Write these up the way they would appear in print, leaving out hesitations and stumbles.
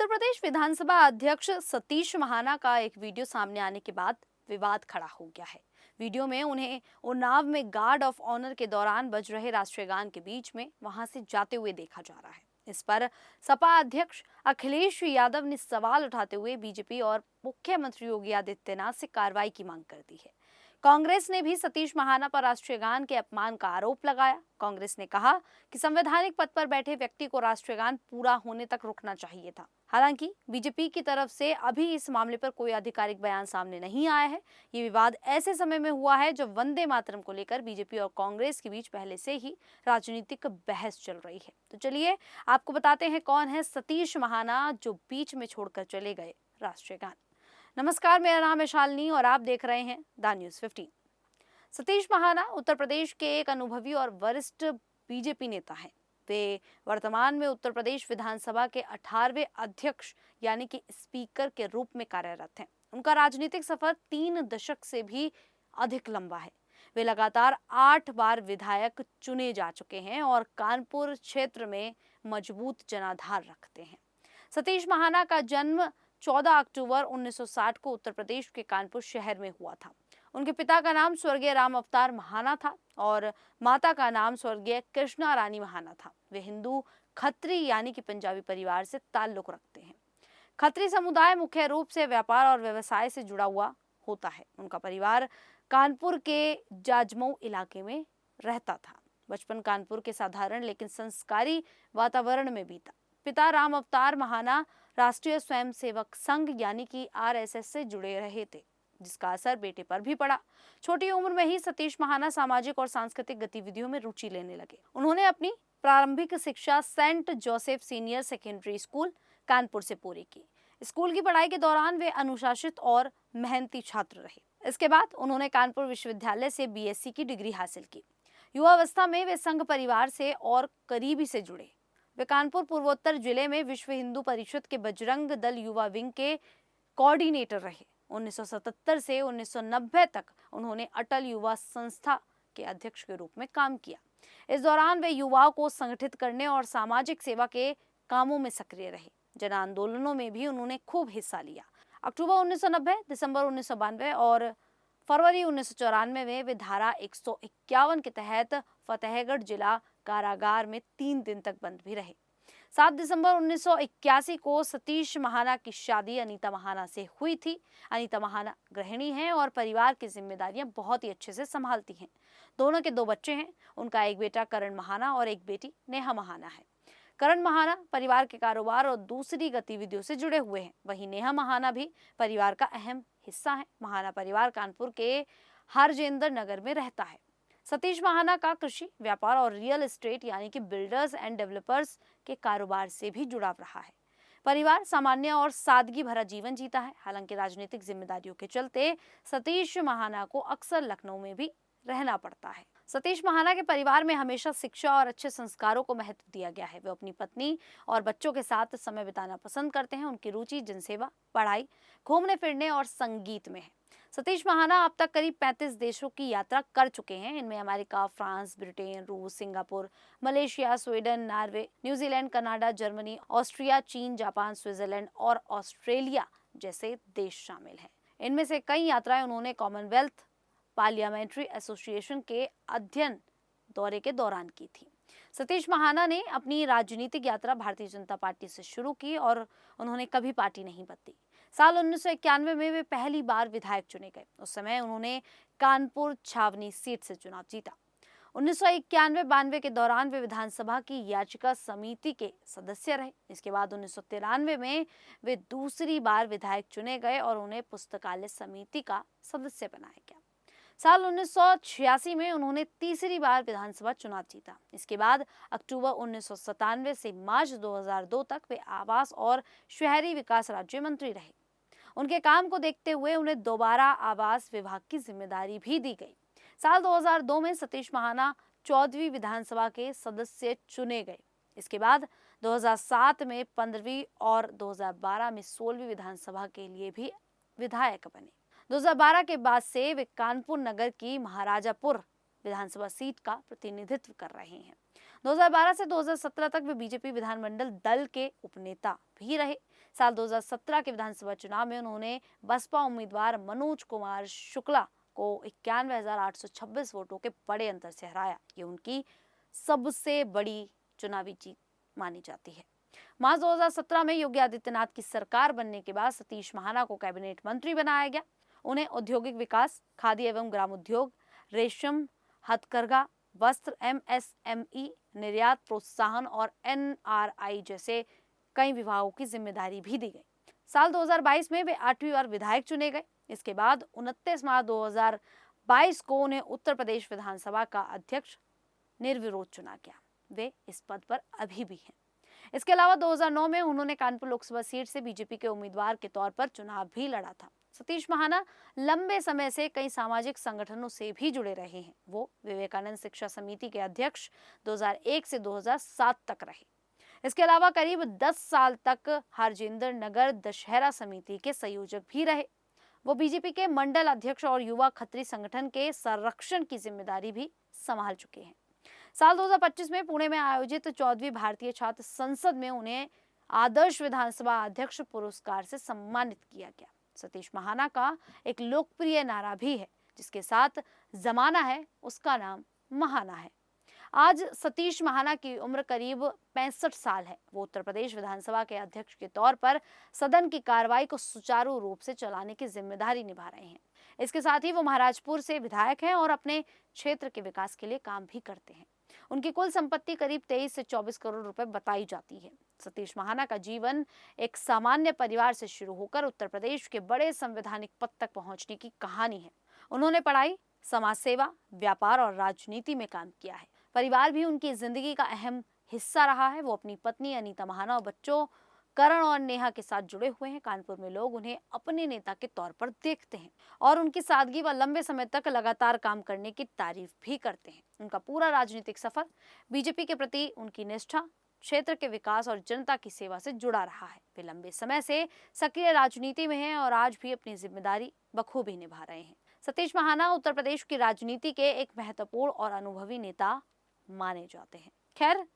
उत्तर प्रदेश विधानसभा अध्यक्ष सतीश महाना का एक वीडियो सामने आने के बाद विवाद खड़ा हो गया है। वीडियो में उन्हें उन्नाव में गार्ड ऑफ ऑनर के दौरान बज रहे राष्ट्रीय गान के बीच में वहां से जाते हुए देखा जा रहा है। इस पर सपा अध्यक्ष अखिलेश यादव ने सवाल उठाते हुए बीजेपी और मुख्यमंत्री योगी आदित्यनाथ से कार्रवाई की मांग कर दी है। कांग्रेस ने भी सतीश महाना पर राष्ट्रीय गान के अपमान का आरोप लगाया। कांग्रेस ने कहा कि संवैधानिक पद पर बैठे व्यक्ति को राष्ट्रीय गान पूरा होने तक रुकना चाहिए था। हालांकि बीजेपी की तरफ से अभी इस मामले पर कोई आधिकारिक बयान सामने नहीं आया है। ये विवाद ऐसे समय में हुआ है जब वंदे मातरम को लेकर बीजेपी और कांग्रेस के बीच पहले से ही राजनीतिक बहस चल रही है। तो चलिए आपको बताते हैं कौन है सतीश महाना जो बीच में छोड़कर चले गए राष्ट्रीय गान। नमस्कार, मेरा नाम है शालिनी और आप देख रहे हैं द न्यूज़ 15। सतीश महाना उत्तर प्रदेश के एक अनुभवी और वरिष्ठ बीजेपी नेता हैं। वे वर्तमान में उत्तर प्रदेश विधानसभा के 18वें अध्यक्ष यानी कि स्पीकर के रूप में कार्यरत हैं। उनका राजनीतिक सफर 3 दशक से भी अधिक लंबा है। वे लगातार 8 बार विधायक चुने जा चुके हैं और कानपुर क्षेत्र में मजबूत जनाधार रखते हैं। सतीश महाना का जन्म 14 अक्टूबर 1960 को उत्तर प्रदेश के कानपुर शहर में हुआ था। उनके पिता का नाम स्वर्गीय राम अवतार महाना था और माता का नाम स्वर्गीय कृष्णा रानी महाना था। वे हिंदू खत्री यानी कि पंजाबी परिवार से ताल्लुक रखते हैं। खत्री समुदाय मुख्य रूप से व्यापार और व्यवसाय से जुड़ा हुआ होता है। उनका परिवार कानपुर के जाजमऊ इलाके में रहता था। बचपन कानपुर के साधारण लेकिन संस्कारी वातावरण में बीता। पिता राम अवतार महाना राष्ट्रीय स्वयंसेवक संघ यानी कि आरएसएस से जुड़े रहे थे, जिसका असर बेटे पर भी पड़ा। छोटी उम्र में ही सतीश महाना सामाजिक और सांस्कृतिक गतिविधियों में रुचि लेने लगे। उन्होंने अपनी प्रारंभिक शिक्षा Saint Joseph Senior Secondary School Kanpur से पूरी की। स्कूल की पढ़ाई के दौरान वे अनुशासित और मेहनती छात्र रहे। इसके बाद उन्होंने कानपुर विश्वविद्यालय से बीएससी की डिग्री हासिल की। युवावस्था में वे संघ परिवार से और करीबी से जुड़े। वे कानपुर पूर्वोत्तर जिले में विश्व हिंदू परिषद के बजरंग दल युवा विंग के कोऑर्डिनेटर रहे। 1977 से 1990 तक उन्होंने अटल युवा संस्था के अध्यक्ष के रूप में काम किया। इस दौरान वे युवाओं को संगठित करने और सामाजिक सेवा के कामों में सक्रिय रहे। जन आंदोलनों में भी उन्होंने खूब हिस्सा लिया। अक्टूबर 1990, दिसंबर 1992 और फरवरी 1994 में वे धारा 151 के तहत फतेहगढ़ जिला कारागार में 3 दिन तक बंद भी रहे। 7 दिसंबर 1981 को सतीश महाना की शादी अनीता महाना से हुई थी। अनीता महाना गृहिणी हैं और परिवार की जिम्मेदारियां बहुत ही अच्छे से संभालती हैं। दोनों के 2 बच्चे हैं। उनका एक बेटा करण महाना और एक बेटी नेहा महाना है। करण महाना परिवार के कारोबार और दूसरी गतिविधियों से जुड़े हुए हैं। वहीं नेहा महाना भी परिवार का अहम हिस्सा है। महाना परिवार कानपुर के हरजेंद्र नगर में रहता है। सतीश महाना का कृषि, व्यापार और रियल एस्टेट यानी कि बिल्डर्स एंड डेवलपर्स के कारोबार से भी जुड़ाव रहा है। परिवार सामान्य और सादगी भरा जीवन जीता है। हालांकि राजनीतिक जिम्मेदारियों के चलते सतीश महाना को अक्सर लखनऊ में भी रहना पड़ता है। सतीश महाना के परिवार में हमेशा शिक्षा और अच्छे संस्कारों को महत्व दिया गया है। वे अपनी पत्नी और बच्चों के साथ समय बिताना पसंद करते हैं। उनकी रुचि जनसेवा, पढ़ाई, घूमने फिरने और संगीत में है। सतीश महाना अब तक करीब 35 देशों की यात्रा कर चुके हैं। इनमें अमेरिका, फ्रांस, ब्रिटेन, रूस, Singapore, Malaysia, Sweden, Norway, New Zealand, Canada, Germany, Austria, चीन, जापान, स्विट्जरलैंड और ऑस्ट्रेलिया जैसे देश शामिल हैं। इनमें से कई यात्राएं उन्होंने कॉमनवेल्थ पार्लियामेंट्री एसोसिएशन के अध्ययन दौरे के दौरान की थी। सतीश महाना ने अपनी राजनीतिक यात्रा भारतीय जनता पार्टी से शुरू की और उन्होंने कभी पार्टी नहीं बदली। साल 1991 में वे पहली बार विधायक चुने गए। उस समय उन्होंने कानपुर छावनी सीट से चुनाव जीता। 1991-92 के दौरान वे विधानसभा की याचिका समिति के सदस्य रहे। इसके बाद 1993 में वे दूसरी बार विधायक चुने गए और उन्हें पुस्तकालय समिति का सदस्य बनाया गया। साल 1986 में उन्होंने तीसरी बार विधानसभा चुनाव जीता। इसके बाद अक्टूबर 1997 से मार्च 2002 तक वे आवास और शहरी विकास राज्य मंत्री रहे। उनके काम को देखते हुए उन्हें दोबारा आवास विभाग की जिम्मेदारी भी दी गई। साल 2002 में सतीश महाना 14वीं विधानसभा के सदस्य चुने गए। इसके बाद 2007 में 15वीं और 2012 में 16वीं विधानसभा के लिए भी विधायक बने। 2012 के बाद से वे कानपुर नगर की महाराजापुर विधानसभा सीट का प्रतिनिधित्व कर रहे हैं। 2012 से 2017 तक वे बीजेपी विधानमंडल दल के उपनेता भी रहे। साल 2017 के विधानसभा चुनाव में उन्होंने बसपा उम्मीदवार मनोज कुमार शुक्ला को 91,826 वोटों के बड़े अंतर से हराया। ये उनकी सबसे बड़ी चुनावी जीत मानी जाती है। मार्च 2017 में योगी आदित्यनाथ की सरकार बनने के बाद सतीश महाना को कैबिनेट मंत्री बनाया गया। उन्हें औद्योगिक विकास, खादी एवं ग्राम उद्योग, रेशम, हथकरघा, वस्त्र, MSME, निर्यात प्रोत्साहन और NRI जैसे कई विभागों की जिम्मेदारी भी दी गई। साल 2022 में वे 8वीं बार विधायक चुने गए। इसके बाद 29 मार्च 2022 को उन्हें उत्तर प्रदेश विधानसभा का अध्यक्ष निर्विरोध चुना गया। वे इस पद पर अभी भी हैं। इसके अलावा 2009 में उन्होंने कानपुर लोकसभा सीट से बीजेपी के उम्मीदवार के तौर पर चुनाव भी लड़ा था। सतीश महाना लंबे समय से कई सामाजिक संगठनों से भी जुड़े रहे हैं। वो विवेकानंद शिक्षा समिति के अध्यक्ष 2001 से 2007 तक रहे। इसके अलावा करीब 10 साल तक हरजिंदर नगर दशहरा समिति के संयोजक भी रहे। वो बीजेपी के मंडल अध्यक्ष और युवा खत्री संगठन के संरक्षण की जिम्मेदारी भी संभाल चुके हैं। साल 2025 में पुणे में आयोजित 14वीं भारतीय छात्र संसद में उन्हें आदर्श विधानसभा अध्यक्ष पुरस्कार से सम्मानित किया गया। सतीश महाना का एक लोकप्रिय नारा भी है, जिसके साथ जमाना है उसका नाम महाना है। आज सतीश महाना की उम्र करीब 65 साल है। वो उत्तर प्रदेश विधानसभा के अध्यक्ष के तौर पर सदन की कार्रवाई को सुचारू रूप से चलाने की जिम्मेदारी निभा रहे हैं। इसके साथ ही वो महाराजपुर से विधायक हैं और अपने क्षेत्र के विकास के लिए काम भी करते हैं। उनकी कुल संपत्ति करीब 23 से 24 करोड़ रुपए बताई जाती है। सतीश महाना का जीवन एक सामान्य परिवार से शुरू होकर उत्तर प्रदेश के बड़े संवैधानिक पद तक पहुंचने की कहानी है। उन्होंने पढ़ाई, समाज सेवा, व्यापार और राजनीति में काम किया है। परिवार भी उनकी जिंदगी का अहम हिस्सा रहा है। वो अपनी पत्नी अनीता महाना और बच्चों करण और नेहा के साथ जुड़े हुए हैं। कानपुर में लोग उन्हें अपने नेता के तौर पर देखते हैं और उनकी सादगी व लंबे समय तक लगातार काम करने की तारीफ भी करते हैं। उनका पूरा राजनीतिक सफर बीजेपी के प्रति उनकी निष्ठा, क्षेत्र के विकास और जनता की सेवा से जुड़ा रहा है। वे लंबे समय से सक्रिय राजनीति में हैं और आज भी अपनी जिम्मेदारी बखूबी निभा रहे हैं। सतीश महाना उत्तर प्रदेश की राजनीति के एक महत्वपूर्ण और अनुभवी नेता माने जाते हैं। खैर,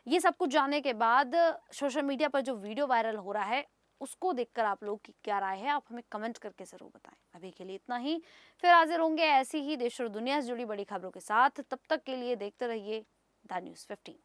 ये सब कुछ जानने के बाद सोशल मीडिया पर जो वीडियो वायरल हो रहा है उसको देखकर आप लोग की क्या राय है, आप हमें कमेंट करके जरूर बताएं। अभी के लिए इतना ही, फिर हाजिर होंगे ऐसी ही देश और दुनिया से जुड़ी बड़ी खबरों के साथ। तब तक के लिए देखते रहिए द न्यूज़ 15।